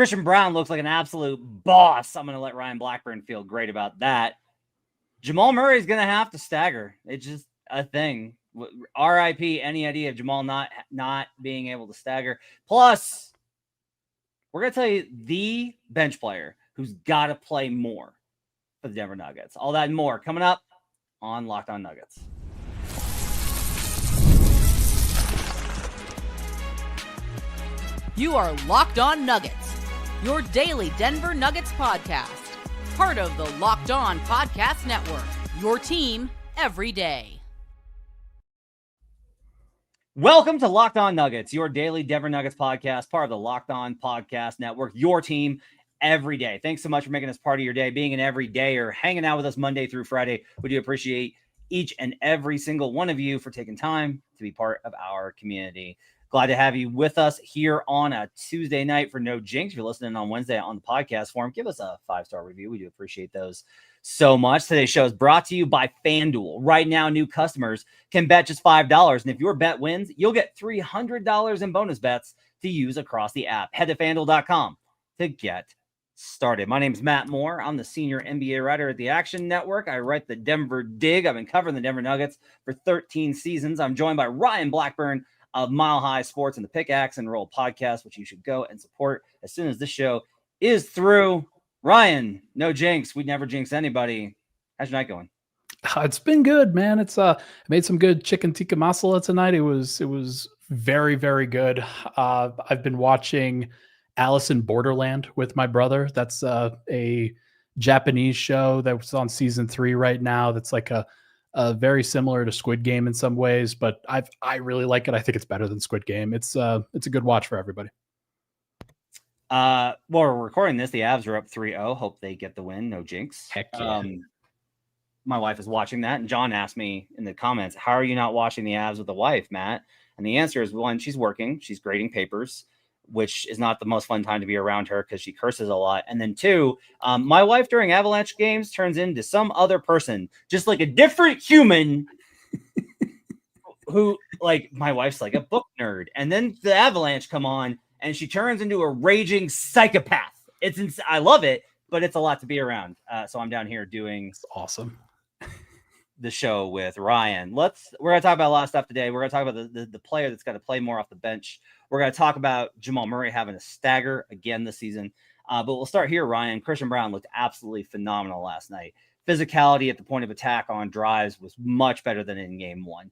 Christian Braun looks like an absolute boss. I'm going to let Ryan Blackburn feel great about that. Jamal Murray is going to have to stagger. It's just a thing. RIP, any idea of Jamal not being able to stagger. Plus, we're going to tell you the bench player who's got to play more for the Denver Nuggets. All that and more coming up on Locked On Nuggets. You are Locked On Nuggets, your daily Denver Nuggets podcast. Part of the Locked On Podcast Network, your team every day. Welcome to Locked On Nuggets, your daily Denver Nuggets podcast, part of the Locked On Podcast Network, your team every day. Thanks so much for making us part of your day, being an everydayer, hanging out with us Monday through Friday. We do appreciate each and every single one of you for taking time to be part of our community. Glad to have you with us here on a Tuesday night for No Jinx. If you're listening on Wednesday on the podcast forum, give us a 5-star review. We do appreciate those so much. Today's show is brought to you by FanDuel. Right now, new customers can bet just $5. And if your bet wins, you'll get $300 in bonus bets to use across the app. Head to FanDuel.com to get started. My name is Matt Moore. I'm the senior NBA writer at the Action Network. I write the Denver Dig. I've been covering the Denver Nuggets for 13 seasons. I'm joined by Ryan Blackburn of Mile High Sports and the Pickaxe and Roll podcast, which you should go and support as soon as this show is through. Ryan, no jinx. We'd never jinx anybody. How's your night going? It's been good, man. It's made some good chicken tikka masala tonight. It was very, very good. I've been watching Alice in Borderland with my brother. That's a Japanese show that was on season 3 right now. That's like a very similar to Squid Game in some ways, but I really like it. I think it's better than Squid Game. It's a good watch for everybody. Well, we're recording this. The Avs are up 3-0. Hope they get the win. No jinx. Heck yeah. My wife is watching that, and John asked me in the comments, how are you not watching the Avs with the wife, Matt? And the answer is, one, she's working. She's grading papers, which is not the most fun time to be around her because she curses a lot. And then 2, my wife during Avalanche games turns into some other person, just like a different human who, like, my wife's like a book nerd. And then the Avalanche come on and she turns into a raging psychopath. I love it, but it's a lot to be around. So I'm down here doing It's awesome. the show with Ryan. We're going to talk about a lot of stuff today. We're going to talk about the player that's got to play more off the bench. We're going to talk about Jamal Murray having a stagger again this season. But we'll start here, Ryan. Christian Braun looked absolutely phenomenal last night. Physicality at the point of attack on drives was much better than in game 1.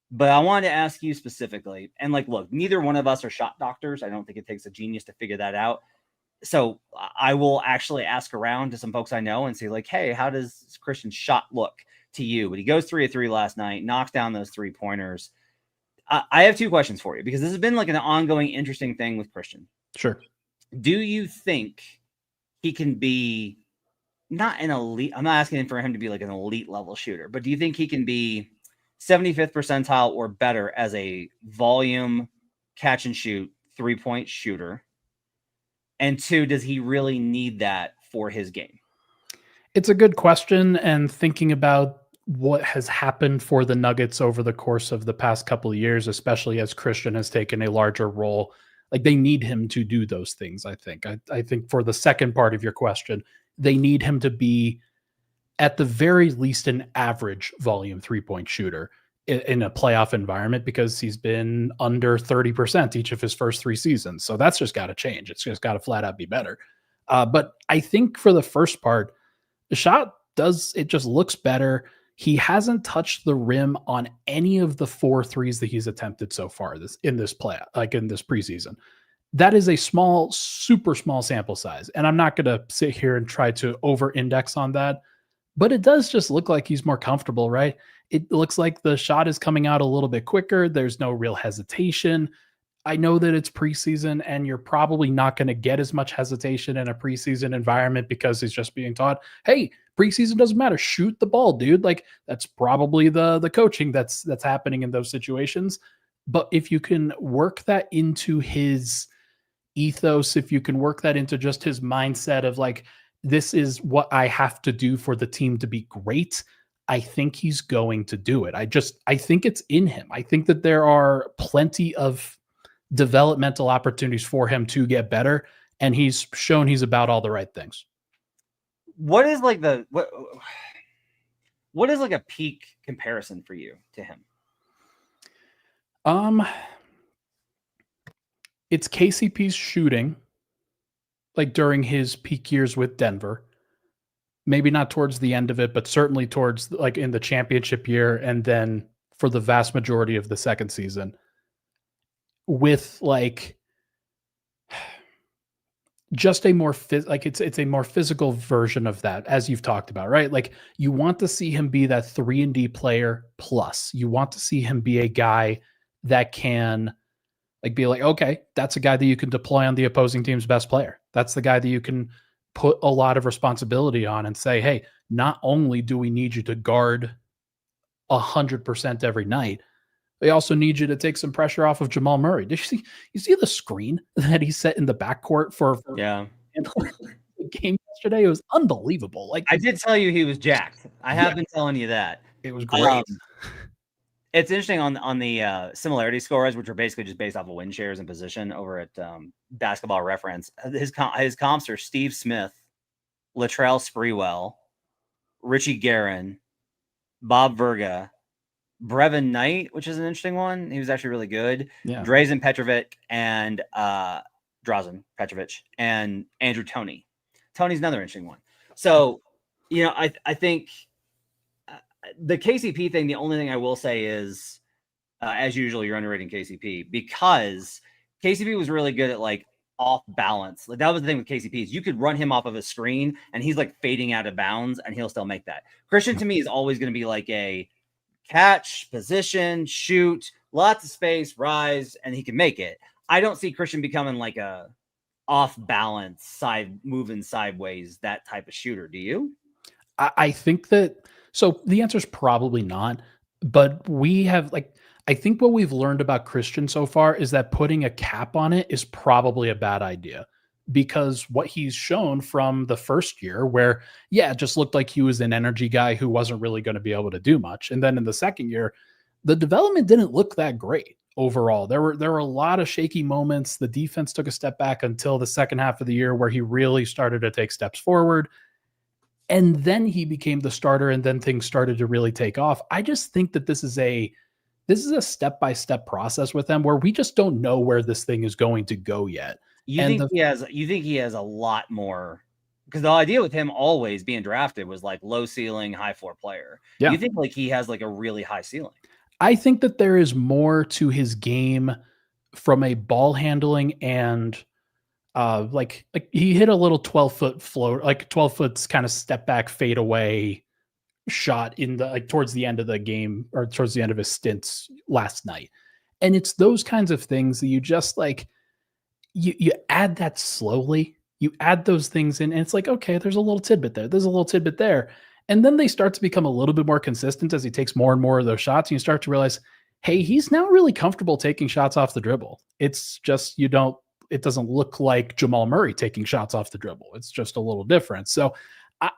But I wanted to ask you specifically, and look, neither one of us are shot doctors. I don't think it takes a genius to figure that out. So I will actually ask around to some folks I know and say, hey, how does Christian's shot look to you? But he goes 3 of 3 last night, knocks down those 3-pointers. I have 2 questions for you because this has been an ongoing interesting thing with Christian. Sure. Do you think he can be not an elite? I'm not asking for him to be an elite level shooter, but do you think he can be 75th percentile or better as a volume catch and shoot 3-point shooter? And 2, does he really need that for his game? It's a good question. And thinking about what has happened for the Nuggets over the course of the past couple of years, especially as Christian has taken a larger role, they need him to do those things. I think for the second part of your question, they need him to be at the very least an average volume 3-point shooter in a playoff environment because he's been under 30% each of his first 3 seasons. So that's just got to change. It's just got to flat out be better. But I think for the first part, the shot just looks better. He hasn't touched the rim on any of the 4 threes that he's attempted so far in this in this preseason. That is a super small sample size. And I'm not going to sit here and try to over-index on that, but it does just look like he's more comfortable, right? It looks like the shot is coming out a little bit quicker. There's no real hesitation. I know that it's preseason and you're probably not going to get as much hesitation in a preseason environment because he's just being taught, hey, preseason doesn't matter. Shoot the ball, dude. That's probably the coaching that's happening in those situations. But if you can work that into his ethos, if you can work that into just his mindset of this is what I have to do for the team to be great, I think he's going to do it. I think it's in him. I think that there are plenty of developmental opportunities for him to get better. and he's shown he's about all the right things. What is like what is like a peak comparison for you to him? It's KCP's shooting, like during his peak years with Denver. Maybe not towards the end of it, but certainly towards like in the championship year, and then for the vast majority of the second season, with like just a more it's a more physical version of that, as you've talked about, right? Like you want to see him be that 3-and-D player plus. You want to see him be a guy that can like be like, okay, that's a guy that you can deploy on the opposing team's best player. That's the guy that you can put a lot of responsibility on and say, hey, not only do we need you to guard 100% every night, they also need you to take some pressure off of Jamal Murray. Did you see the screen that he set in the backcourt for Yeah. the game yesterday? It was unbelievable. Like I did tell you he was jacked. I have been telling you that. it was great. It's interesting on the similarity scores, which are basically just based off of win shares and position over at Basketball Reference. His comps are Steve Smith, Latrell Sprewell, Richie Guerin, Bob Verga, Brevin Knight, which is an interesting one. He was actually really good. Yeah. Drazen Petrovic and Drazen Petrovic and Andrew Toney. Tony's another interesting one. So, I think the KCP thing, the only thing I will say is, as usual, you're underrating KCP because KCP was really good at like off balance. Like that was the thing with KCP is you could run him off of a screen and he's like fading out of bounds and he'll still make that. Christian to me is always going to be like a catch, position, shoot, lots of space, rise, and he can make it. I don't see Christian becoming like a off balance, side moving sideways, that type of shooter. Do you? I think that, so the answer is probably not, but we have like, I think what we've learned about Christian so far is that putting a cap on it is probably a bad idea, because what he's shown from the first year where, yeah, it just looked like he was an energy guy who wasn't really going to be able to do much. And then in the second year, the development didn't look that great overall. There were a lot of shaky moments. The defense took a step back until the second half of the year where he really started to take steps forward. And then he became the starter, and then things started to really take off. I just think that this is a step-by-step process with him where we just don't know where this thing is going to go yet. You think he has a lot more, because the idea with him always being drafted was like low ceiling, high floor player. Yeah. You think like he has like a really high ceiling? I think that there is more to his game from a ball handling and like he hit a little 12-foot float, like 12 foot kind of step back fade away shot in the like towards the end of the game or towards the end of his stints last night. And it's those kinds of things that you just like you add that slowly. You add those things in and it's like, okay, there's a little tidbit there. There's a little tidbit there. And then they start to become a little bit more consistent as he takes more and more of those shots. And you start to realize, hey, he's now really comfortable taking shots off the dribble. It's just it doesn't look like Jamal Murray taking shots off the dribble. It's just a little different. So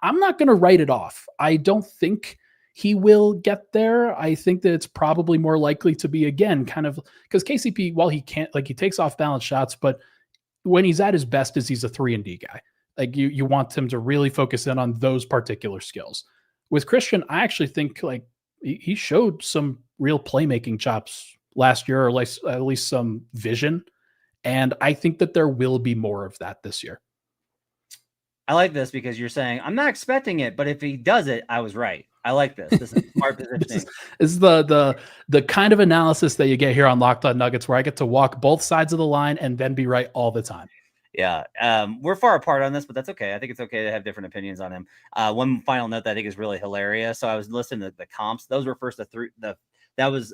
I'm not going to write it off. I don't think he will get there. I think that it's probably more likely to be, again, kind of because KCP, while he can't, like he takes off balance shots, but when he's at his best is he's a 3-and-D guy. Like you want him to really focus in on those particular skills. With Christian, I actually think like he showed some real playmaking chops last year, or like at least some vision. And I think that there will be more of that this year. I like this because you're saying I'm not expecting it, but if he does it, I was right. I like this. This is smart positioning. This is the kind of analysis that you get here on Locked On Nuggets, where I get to walk both sides of the line and then be right all the time. Yeah, we're far apart on this, but that's okay. I think it's okay to have different opinions on him. One final note that I think is really hilarious. So I was listening to the comps. Those were that was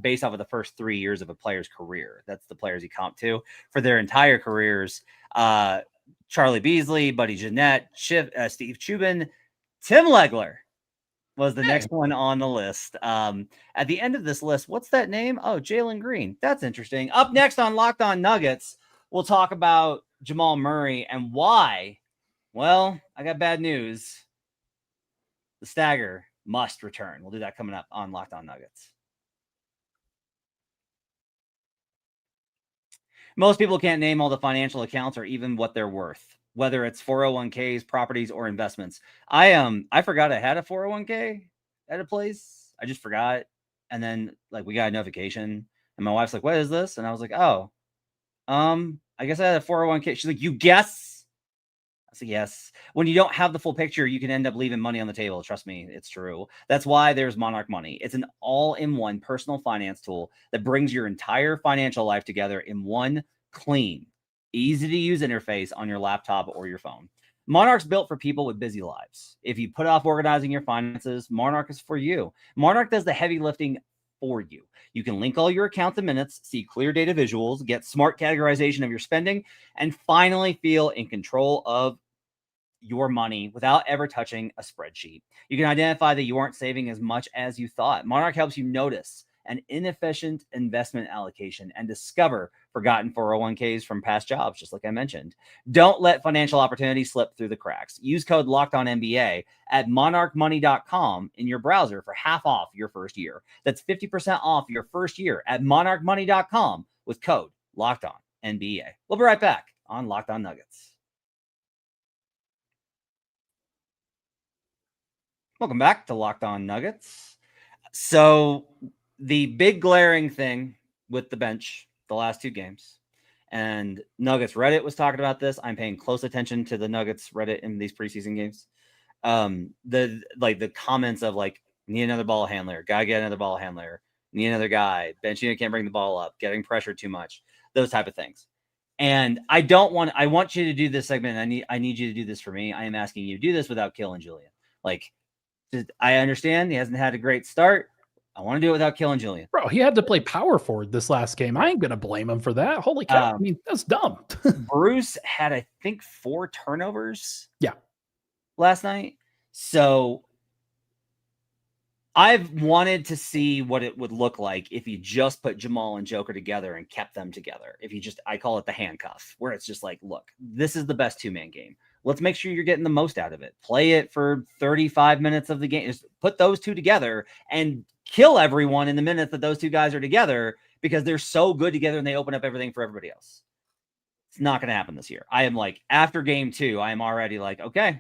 based off of the first 3 years of a player's career. That's the players he comped to for their entire careers. Charlie Beasley, Buddy Jeanette, Steve Chubin, Tim Legler was the next one on the list. At the end of this list, what's that name? Oh, Jalen Green. That's interesting. Up next on Locked On Nuggets, we'll talk about Jamal Murray and why. Well, I got bad news. The stagger must return. We'll do that coming up on Locked On Nuggets. Most people can't name all the financial accounts or even what they're worth, whether it's 401ks, properties, or investments. I forgot I had a 401k at a place. I just forgot. And then like we got a notification and my wife's like, what is this? And I was like, oh, I guess I had a 401k. She's like, you guess? I said, yes. When you don't have the full picture, you can end up leaving money on the table. Trust me, it's true. That's why there's Monarch Money. It's an all-in-one personal finance tool that brings your entire financial life together in one clean, easy-to-use interface on your laptop or your phone. Monarch's built for people with busy lives. If you put off organizing your finances, Monarch is for you. Monarch does the heavy lifting for you. You can link all your accounts and minutes, see clear data visuals, get smart categorization of your spending, and finally feel in control of your money without ever touching a spreadsheet. You can identify that you aren't saving as much as you thought. Monarch helps you notice an inefficient investment allocation and discover forgotten 401ks from past jobs, just like I mentioned. Don't let financial opportunities slip through the cracks. Use code LOCKEDONNBA at monarchmoney.com in your browser for half off your first year. That's 50% off your first year at monarchmoney.com with code LOCKEDONNBA. We'll be right back on Locked On Nuggets. Welcome back to Locked On Nuggets. So the big glaring thing with the bench the last two games, and Nuggets Reddit was talking about this. I'm paying close attention to the Nuggets Reddit in these preseason games. The comments of like, need another ball handler, gotta get another ball handler, need another guy, bench unit can't bring the ball up, getting pressured too much, those type of things. And I want you to do this segment. I need you to do this for me. I am asking you to do this without killing Julian. Like, I understand he hasn't had a great start. I want to do it without killing Julian. Bro, he had to play power forward this last game. I ain't going to blame him for that. Holy cow. I mean, that's dumb. Bruce had, I think, 4 turnovers. Yeah. Last night. So I've wanted to see what it would look like if you just put Jamal and Joker together and kept them together. If you just, I call it the handcuff, where it's just like, look, this is the best 2-man game. Let's make sure you're getting the most out of it. Play it for 35 minutes of the game. Just put those two together and kill everyone in the minutes that those two guys are together because they're so good together and they open up everything for everybody else. It's not going to happen this year. I am like, after game 2, I am already like, okay,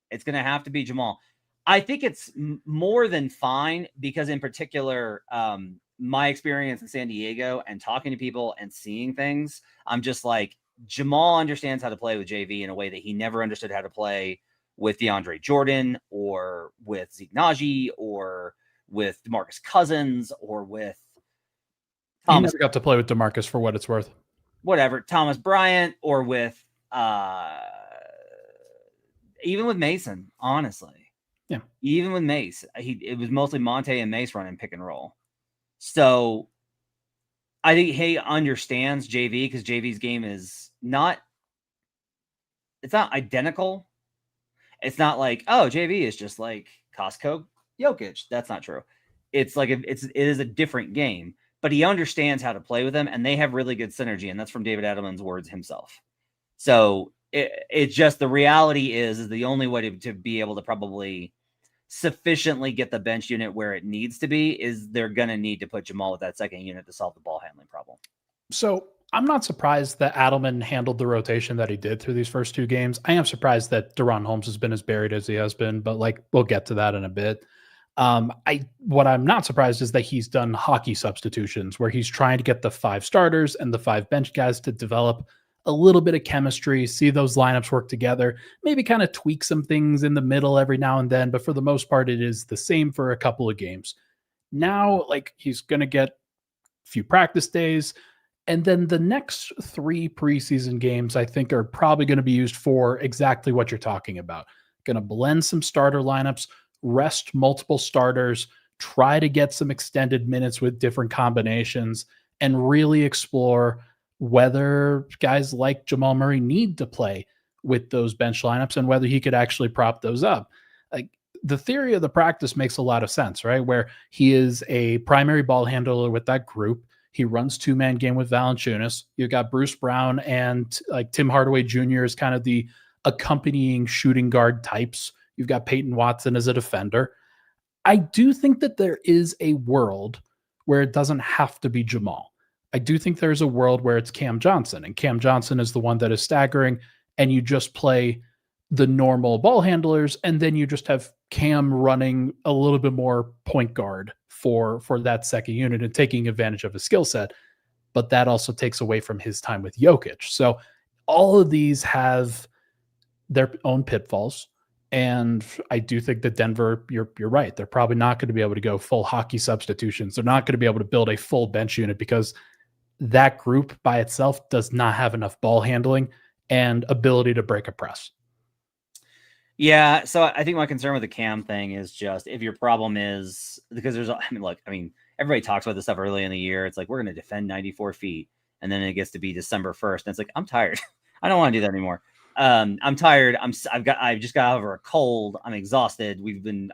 it's going to have to be Jamal. I think it's more than fine because in particular, my experience in San Diego and talking to people and seeing things, I'm just like, Jamal understands how to play with JV in a way that he never understood how to play with DeAndre Jordan or with Zeke Nnaji or with DeMarcus Cousins or with Thomas. He never got to play with DeMarcus for what it's worth. Whatever. Thomas Bryant or with even with Mason, honestly. Yeah. Even with Mace. It was mostly Monte and Mace running pick and roll. So I think he understands JV because JV's game is it's not identical. It's not like, oh, JV is just like Costco Jokic. That's not true. It's like it is a different game, but he understands how to play with them and they have really good synergy. And that's from David Edelman's words himself. So it's just the reality is the only way to be able to probably sufficiently get the bench unit where it needs to be is they're going to need to put Jamal with that second unit to solve the ball handling problem. So I'm not surprised that Adelman handled the rotation that he did through these first 2 games. I am surprised that Da'Ron Holmes has been as buried as he has been, but like we'll get to that in a bit. What I'm not surprised is that he's done hockey substitutions where he's trying to get the 5 starters and the 5 bench guys to develop a little bit of chemistry, see those lineups work together, maybe kind of tweak some things in the middle every now and then. But for the most part, it is the same for a couple of games. Now, like he's going to get a few practice days. And then the next 3 preseason games, I think, are probably going to be used for exactly what you're talking about. Going to blend some starter lineups, rest multiple starters, try to get some extended minutes with different combinations, and really explore whether guys like Jamal Murray need to play with those bench lineups and whether he could actually prop those up. Like the theory of the practice makes a lot of sense, right? Where he is a primary ball handler with that group. He runs 2-man game with Valanciunas. You've got Bruce Brown and like Tim Hardaway Jr. is kind of the accompanying shooting guard types. You've got Peyton Watson as a defender. I do think that there is a world where it doesn't have to be Jamal. I do think there's a world where it's Cam Johnson, and Cam Johnson is the one that is staggering, and you just play the normal ball handlers, and then you just have Cam running a little bit more point guard for that second unit and taking advantage of his skill set. But that also takes away from his time with Jokic. So all of these have their own pitfalls. And I do think that Denver, you're right. They're probably not going to be able to go full hockey substitutions. They're not going to be able to build a full bench unit because that group by itself does not have enough ball handling and ability to break a press. Yeah, so I think my concern with the Cam thing is just if your problem is because everybody talks about this stuff early in the year. It's like we're going to defend 94 feet, and then it gets to be December 1st, and it's like I'm tired. I don't want to do that anymore. I'm tired. I've just got over a cold. I'm exhausted.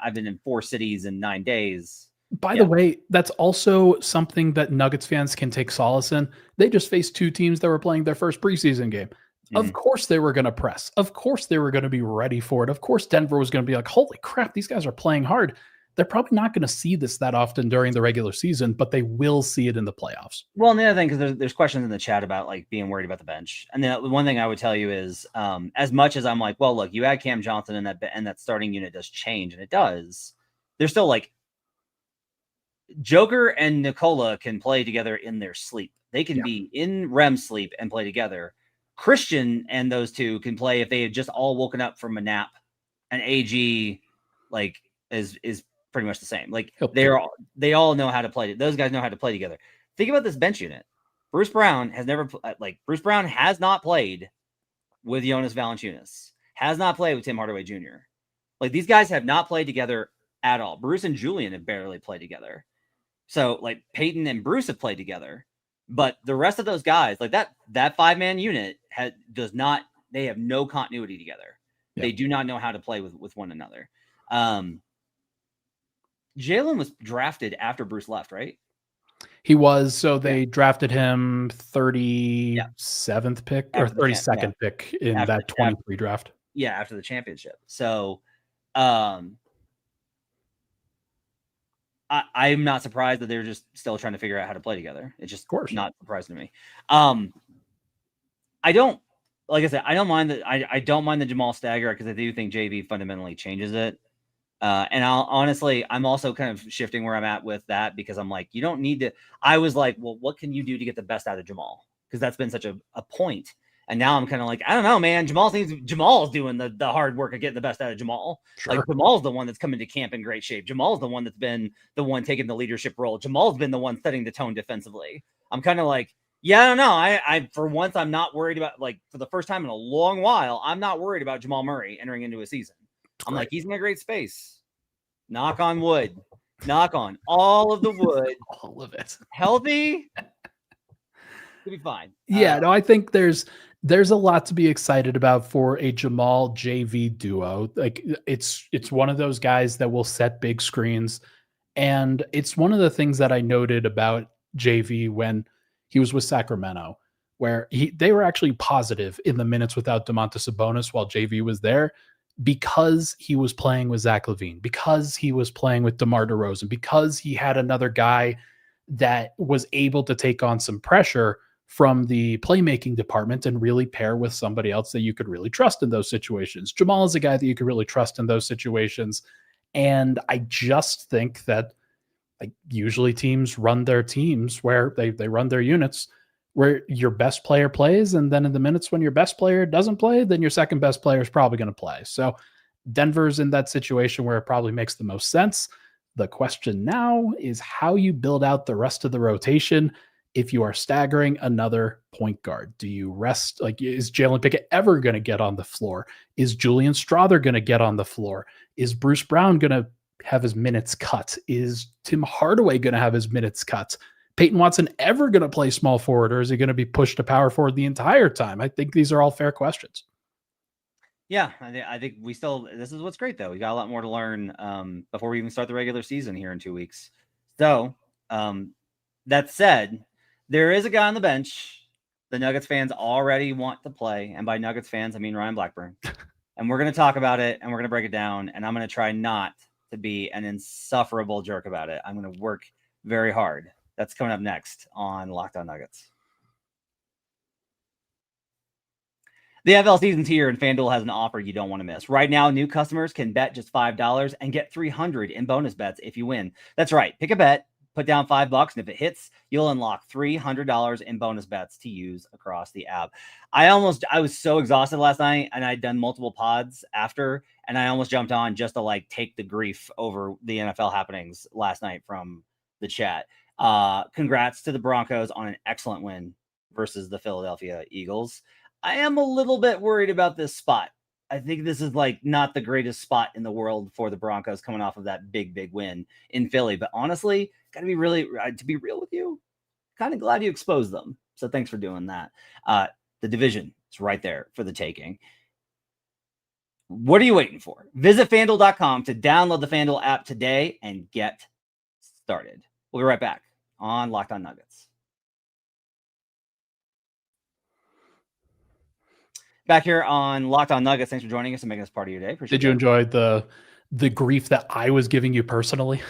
I've been in 4 cities in 9 days. By the way, that's also something that Nuggets fans can take solace in. They just faced 2 teams that were playing their first preseason game. Of course they were going to press. Of course they were going to be ready for it. Of course Denver was going to be like, holy crap, these guys are playing hard. They're probably not going to see this that often during the regular season, but they will see it in the playoffs. Well, and the other thing, because there's questions in the chat about like being worried about the bench. And the one thing I would tell you is as much as I'm like, well, look, you add Cam Johnson and that starting unit does change, and it does. They're still like Joker and Nikola can play together in their sleep. They can be in REM sleep and play together. Christian and those two can play if they had just all woken up from a nap. And AG like is pretty much the same. Like they all know how to play. Those guys know how to play together. Think about this bench unit. Bruce Brown has not played with Jonas Valanciunas. Has not played with Tim Hardaway Jr. Like these guys have not played together at all. Bruce and Julian have barely played together. So like Peyton and Bruce have played together. But the rest of those guys, like that 5-man unit they have no continuity together. Yeah. They do not know how to play with one another. Jalen was drafted after Bruce left, right? He was. So they drafted him 37th pick or 32nd pick in that 23 draft. Yeah, after the championship. So I'm not surprised that they're just still trying to figure out how to play together. It's just not surprising to me. I don't mind the Jamal stagger because I do think JV fundamentally changes it. And I'm also kind of shifting where I'm at with that because I'm like, you don't need to. I was like, well, what can you do to get the best out of Jamal? Because that's been such a point. And now I'm kind of like, I don't know, man. Jamal's doing the hard work of getting the best out of Jamal. Sure. Like Jamal's the one that's coming to camp in great shape. Jamal's the one that's been the one taking the leadership role. Jamal's been the one setting the tone defensively. I'm kind of like, yeah, I don't know. I for once, I'm not worried about, like, for the first time in a long while, I'm not worried about Jamal Murray entering into a season. I'm like, he's in a great space. Knock on wood. Knock on all of the wood. All of it. Healthy. He'll be fine. Yeah, no, I think there's a lot to be excited about for a Jamal JV duo. Like it's one of those guys that will set big screens. And it's one of the things that I noted about JV when he was with Sacramento, where they were actually positive in the minutes without Domantas Sabonis while JV was there because he was playing with Zach LaVine, because he was playing with DeMar DeRozan, because he had another guy that was able to take on some pressure from the playmaking department and really pair with somebody else that you could really trust in those situations. Jamal is a guy that you could really trust in those situations. And I just think that, like, usually teams run their teams where they run their units where your best player plays. And then in the minutes when your best player doesn't play, then your second best player is probably going to play. So Denver's in that situation where it probably makes the most sense. The question now is how you build out the rest of the rotation. If you are staggering another point guard, do you rest? Like, is Jalen Pickett ever going to get on the floor? Is Julian Strawther going to get on the floor? Is Bruce Brown going to have his minutes cut? Is Tim Hardaway going to have his minutes cut? Peyton Watson ever going to play small forward, or is he going to be pushed to power forward the entire time? I think these are all fair questions. Yeah, I think this is what's great, though. We got a lot more to learn before we even start the regular season here in 2 weeks. So that said, there is a guy on the bench the Nuggets fans already want to play. And by Nuggets fans, I mean Ryan Blackburn. And we're going to talk about it and we're going to break it down. And I'm going to try not to be an insufferable jerk about it. I'm going to work very hard That's coming up next on Locked On Nuggets. The NFL season's here, and FanDuel has an offer you don't want to miss. Right now, new customers can bet just $5 and get $300 in bonus bets if you win. That's right. Pick a bet, put down $5, and if it hits, you'll unlock $300 in bonus bets to use across the app. I was so exhausted last night, and I'd done multiple pods after, and I almost jumped on just to like take the grief over the NFL happenings last night from the chat. Congrats to the Broncos on an excellent win versus the Philadelphia Eagles. I am a little bit worried about this spot. I think this is like not the greatest spot in the world for the Broncos coming off of that big win in Philly. But honestly, to be real with you, kind of glad you exposed them. So thanks for doing that. The division is right there for the taking. What are you waiting for? Visit FanDuel.com to download the FanDuel app today and get started. We'll be right back on Locked On Nuggets. Back here on Locked On Nuggets. Thanks for joining us and making us part of your day. Appreciate Did you enjoy the grief that I was giving you personally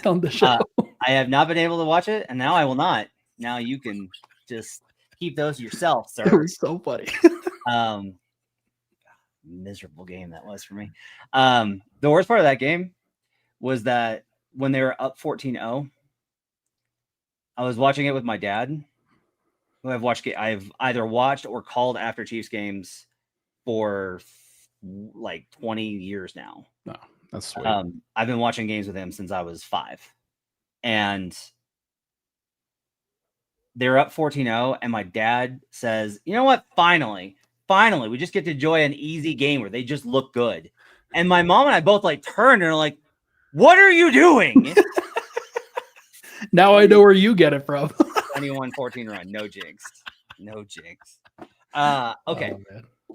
on the show? I have not been able to watch it, and now I will not. Now you can just keep those yourself, sir. It was so funny. Miserable game that was for me. The worst part of that game was that when they were up 14-0, I was watching it with my dad, who I've either watched or called after Chiefs games for like 20 years now. No, that's sweet. I've been watching games with him since I was 5. And they're up 14-0, and my dad says, you know what? Finally, we just get to enjoy an easy game where they just look good. And my mom and I both like turned and are like, what are you doing? Now I know where you get it from. 21-14 run. No jinx. Okay.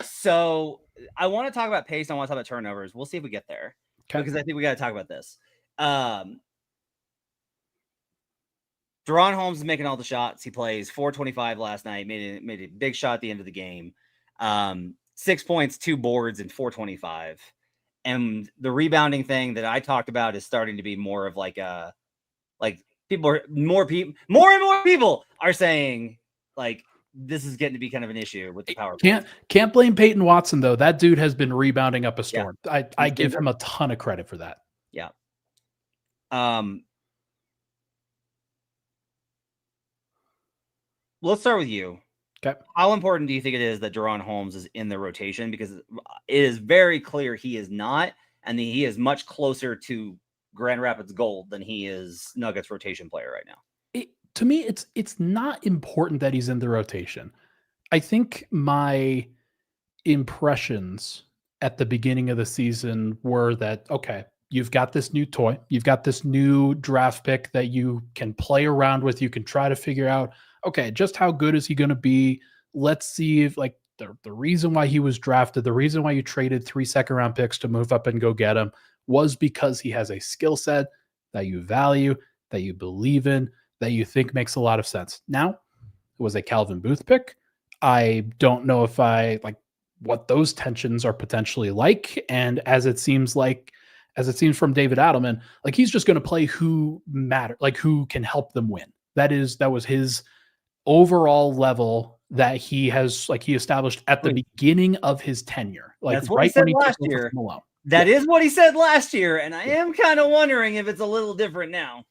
So I want to talk about pace. I want to talk about turnovers. We'll see if we get there. Okay. Because I think we got to talk about this. Da'Ron Holmes is making all the shots. He plays 425 last night. Made a big shot at the end of the game. 6 points, 2 boards, and 425. And the rebounding thing that I talked about is starting to be more of like a more and more people are saying like this is getting to be kind of an issue with the power. Can't blame Peyton Watson though. That dude has been rebounding up a storm. Yeah. I give him a ton of credit for that. Yeah. Let's start with you. Okay. How important do you think it is that Da'Ron Holmes is in the rotation? Because it is very clear he is not, and he is much closer to Grand Rapids Gold than he is Nuggets rotation player right now. To me, it's not important that he's in the rotation. I think my impressions at the beginning of the season were that, okay, you've got this new toy, you've got this new draft pick that you can play around with, you can try to figure out, okay, just how good is he going to be? Let's see if like the reason why he was drafted, the reason why you traded 3 second-round picks to move up and go get him was because he has a skill set that you value, that you believe in, that you think makes a lot of sense. Now, it was a Calvin Booth pick. I don't know if I like what those tensions are potentially like. And as it seems from David Adelman, like he's just going to play who matter, like who can help them win. That was his overall level that he established at the beginning of his tenure. Like that's what he said last year. That is what he said last year, and I am kind of wondering if it's a little different now.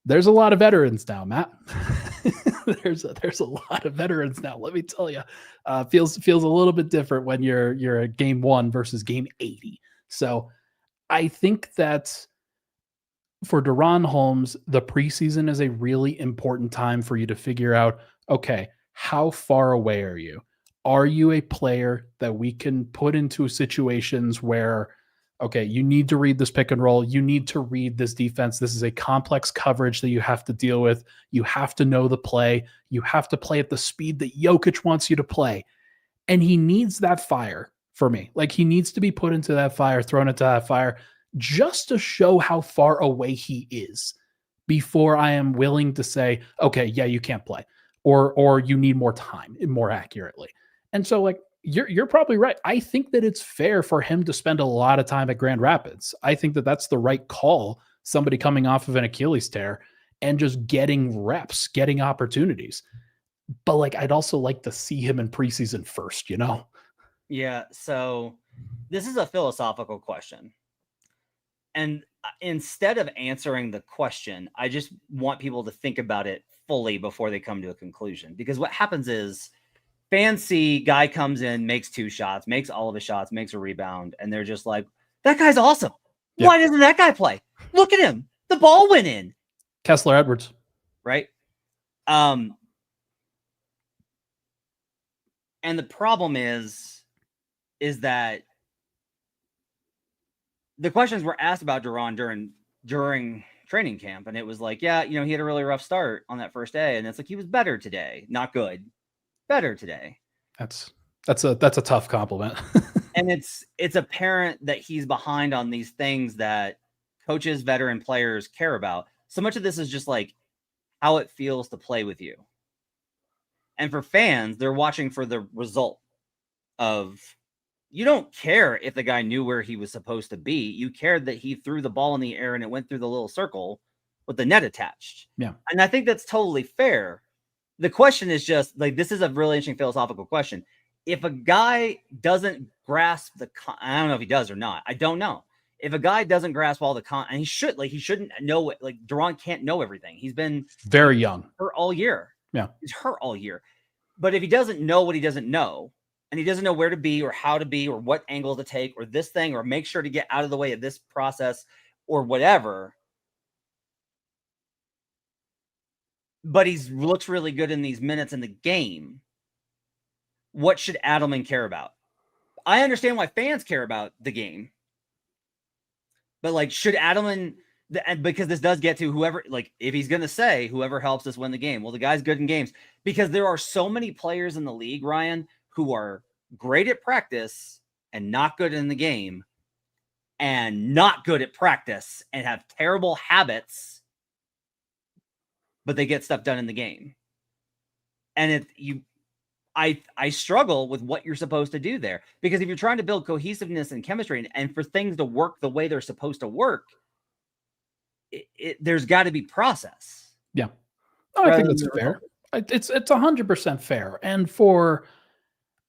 There's a lot of veterans now, Matt. there's a lot of veterans now. Let me tell you, feels a little bit different when you're at game 1 versus game 80. So I think that for Da'Ron Holmes, the preseason is a really important time for you to figure out, okay, how far away are you? Are you a player that we can put into situations where, okay, you need to read this pick and roll. You need to read this defense. This is a complex coverage that you have to deal with. You have to know the play. You have to play at the speed that Jokic wants you to play. And he needs that fire for me. Like he needs to be put into that fire, thrown into that fire just to show how far away he is before I am willing to say, okay, yeah, you can't play or you need more time, more accurately. And so like, you're probably right. I think that it's fair for him to spend a lot of time at Grand Rapids. I think that that's the right call. Somebody coming off of an Achilles tear. and just getting reps, getting opportunities. But like, I'd also like to see him in preseason first, you know? Yeah. So this is a philosophical question. And instead of answering the question, I just want people to think about it fully before they come to a conclusion. Because what happens is fans see guy comes in, makes 2 shots, makes all of his shots, makes a rebound, and they're just like, that guy's awesome. Yeah. Why doesn't that guy play? Look at him. The ball went in. Kessler Edwards. Right? And the problem is that the questions were asked about Da'Ron during training camp, and it was like, yeah, you know, he had a really rough start on that first day, and it's like he was better today, not good, better today. That's a tough compliment. And it's apparent that he's behind on these things that coaches, veteran players care about. So much of this is just like how it feels to play with you. And for fans, they're watching for the result of, you don't care if the guy knew where he was supposed to be. You cared that he threw the ball in the air and it went through the little circle with the net attached. Yeah. And I think that's totally fair. The question is just like, this is a really interesting philosophical question. If a guy doesn't grasp I don't know if he does or not. I don't know. If a guy doesn't grasp all the and he shouldn't know it. Like Da'Ron can't know everything. He's been very young. Hurt all year. Yeah. He's hurt all year. But if he doesn't know what he doesn't know, and he doesn't know where to be or how to be or what angle to take or this thing or make sure to get out of the way of this process or whatever, but he looks really good in these minutes in the game, what should Adelman care about? I understand why fans care about the game, but like, should Adelman, because this does get to whoever, like if he's going to say whoever helps us win the game, well, the guy's good in games, because there are so many players in the league, Ryan, who are great at practice and not good in the game, and not good at practice and have terrible habits, but they get stuff done in the game. And I struggle with what you're supposed to do there, because if you're trying to build cohesiveness and chemistry and for things to work the way they're supposed to work, there's got to be process. Yeah. Oh, I think that's fair. It's 100% fair. And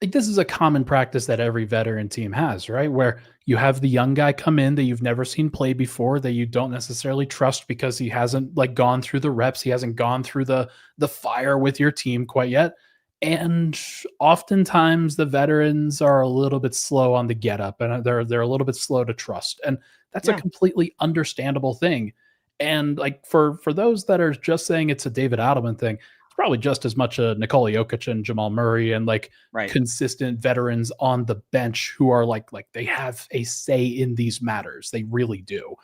this is a common practice that every veteran team has, right? Where you have the young guy come in that you've never seen play before, that you don't necessarily trust because he hasn't like gone through the reps. He hasn't gone through the fire with your team quite yet. And oftentimes the veterans are a little bit slow on the get up, and they're a little bit slow to trust. And that's a completely understandable thing. And like for those that are just saying it's a David Adelman thing, it's probably just as much a Nikola Jokic and Jamal Murray and like consistent veterans on the bench who are like they have a say in these matters. They really do,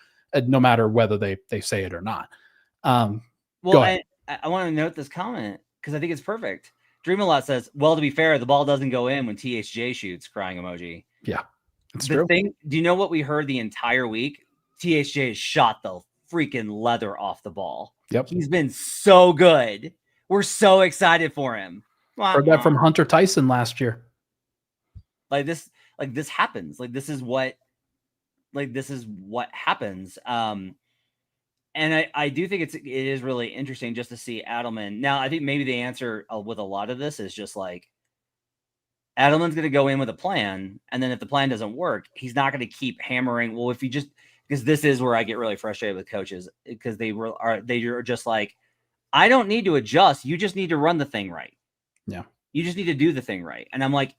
no matter whether they say it or not. Well, I want to note this comment because I think it's perfect. Dream a Lot says, well, to be fair, the ball doesn't go in when THJ shoots, crying emoji. Yeah, that's true. Do you know what we heard the entire week? THJ shot the freaking leather off the ball. Yep. He's been so good. We're so excited for him. Heard that from Hunter Tyson last year. This happens. This is what happens. And I do think it is really interesting just to see Adelman. Now, I think maybe the answer with a lot of this is just like Adelman's going to go in with a plan, and then if the plan doesn't work, he's not going to keep hammering. Well, if you just, because this is where I get really frustrated with coaches, because they're just like, I don't need to adjust. You just need to run the thing right. Yeah. You just need to do the thing right. And I'm like,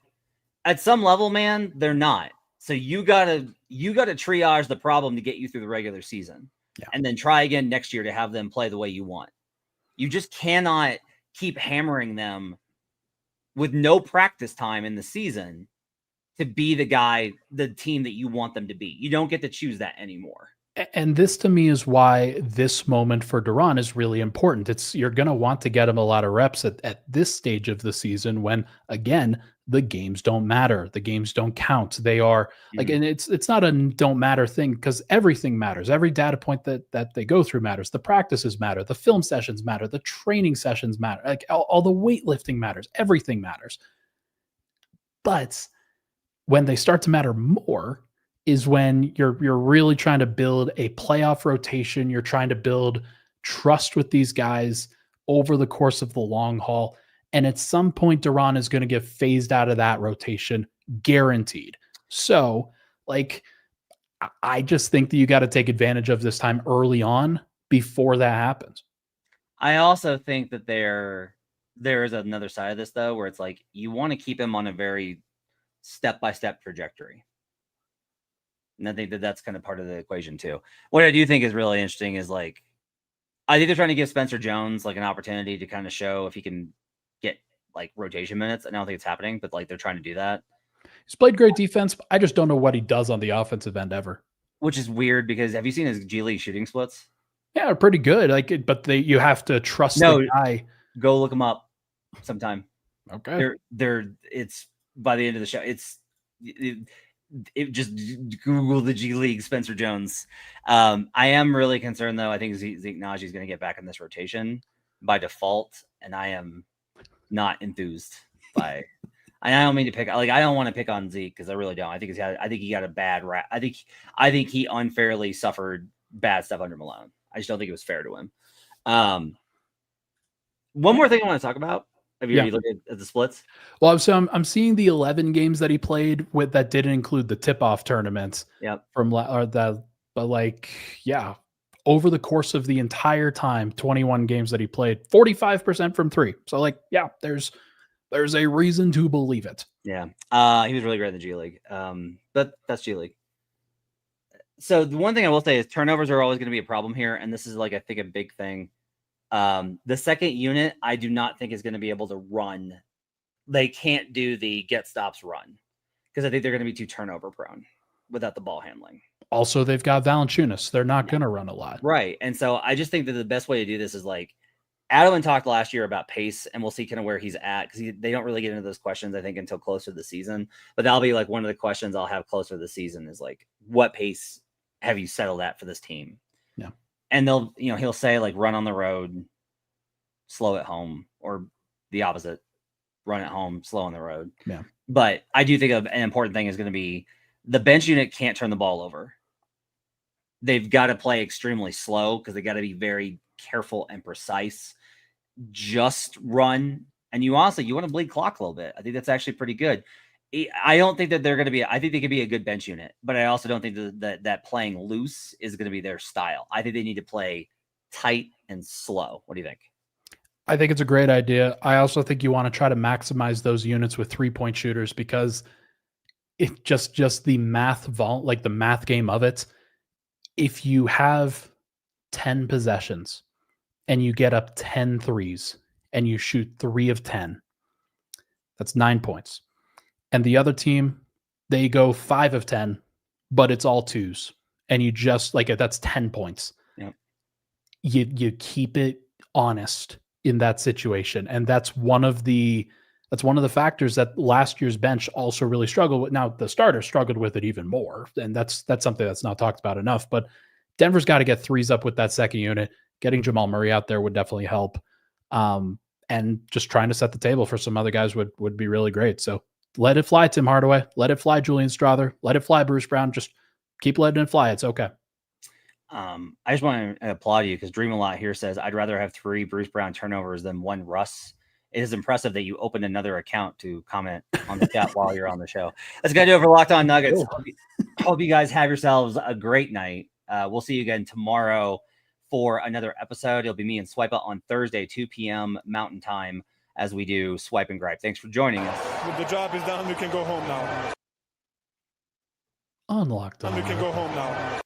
at some level, man, they're not. So you gotta triage the problem to get you through the regular season. Yeah. And then try again next year to have them play the way you want. You just cannot keep hammering them with no practice time in the season to be the team that you want them to be. You don't get to choose that anymore. And this to me is why this moment for Da'Ron is really important. You're going to want to get him a lot of reps at this stage of the season when, again, the games don't matter. The games don't count. They are and it's not a don't matter thing, because everything matters. Every data point that they go through matters. The practices matter. The film sessions matter. The training sessions matter. Like all the weightlifting matters. Everything matters. But when they start to matter more is when you're really trying to build a playoff rotation. You're trying to build trust with these guys over the course of the long haul. And at some point, Da'Ron is going to get phased out of that rotation, guaranteed. So, like, I just think that you got to take advantage of this time early on before that happens. I also think that there is another side of this, though, where it's like you want to keep him on a very step-by-step trajectory. And I think that that's kind of part of the equation, too. What I do think is really interesting is, like, I think they're trying to give Spencer Jones, like, an opportunity to kind of show if he can get, like, rotation minutes. I don't think it's happening, but, like, they're trying to do that. He's played great defense. But I just don't know what he does on the offensive end ever. Which is weird because have you seen his G League shooting splits? Yeah, they're pretty good. Like, but you have to trust the guy. Go look him up sometime. Okay. It's by the end of the show. It just Google the G League Spencer Jones. I am really concerned though. I think Zeke Nnaji is going to get back in this rotation by default, and I am not enthused by. I don't mean to pick. Like, I don't want to pick on Zeke because I really don't. I think he got a bad rap. I think he unfairly suffered bad stuff under Malone. I just don't think it was fair to him. One more thing I want to talk about. Have you looked at the splits? Well, so I'm seeing the 11 games that he played with that didn't include the tip-off tournaments. Yep. Over the course of the entire time, 21 games that he played, 45% from three. So, like, yeah, there's a reason to believe it. Yeah. He was really great in the G League. But that's G League. So the one thing I will say is turnovers are always going to be a problem here. And this is, like, I think a big thing. The second unit, I do not think is going to be able to run. They can't do the get stops run because I think they're going to be too turnover prone without the ball handling. Also, they've got Valanciunas. They're not going to run a lot. Right. And so I just think that the best way to do this is, like, Adelman talked last year about pace, and we'll see kind of where he's at because they don't really get into those questions, I think, until closer to the season. But that'll be, like, one of the questions I'll have closer to the season is, like, what pace have you settled at for this team? Yeah. And he'll say, like, run on the road, slow at home, or the opposite, run at home, slow on the road. Yeah. But I do think an important thing is going to be the bench unit can't turn the ball over. They've got to play extremely slow because they got to be very careful and precise. Just run. And you want to bleed clock a little bit. I think that's actually pretty good. I don't think that they're going to be, I think they could be a good bench unit, but I also don't think that playing loose is going to be their style. I think they need to play tight and slow. What do you think? I think it's a great idea. I also think you want to try to maximize those units with 3-point shooters because it just the math like the math game of it. If you have 10 possessions and you get up 10 threes and you shoot 3 of 10, that's 9 points. And the other team, they go 5 of 10, but it's all twos. And you just that's 10 points. Yep. You keep it honest in that situation. And that's one of the factors that last year's bench also really struggled with. Now the starters struggled with it even more. And that's something that's not talked about enough, but Denver's got to get threes up with that second unit. Getting Jamal Murray out there would definitely help. And just trying to set the table for some other guys would be really great. So let it fly, Tim Hardaway. Let it fly, Julian Strother. Let it fly, Bruce Brown. Just keep letting it fly. It's okay. I just want to applaud you because Dream a Lot here says, I'd rather have 3 Bruce Brown turnovers than 1 Russ. It is impressive that you opened another account to comment on the chat while you're on the show. Let's go over Locked On Nuggets. Hope you guys have yourselves a great night. We'll see you again tomorrow for another episode. It'll be me and Swipe Out on Thursday, 2 p.m. Mountain Time, as we do Swipe and Gripe. Thanks for joining us. The job is done. We can go home now. Unlocked. We can go home now.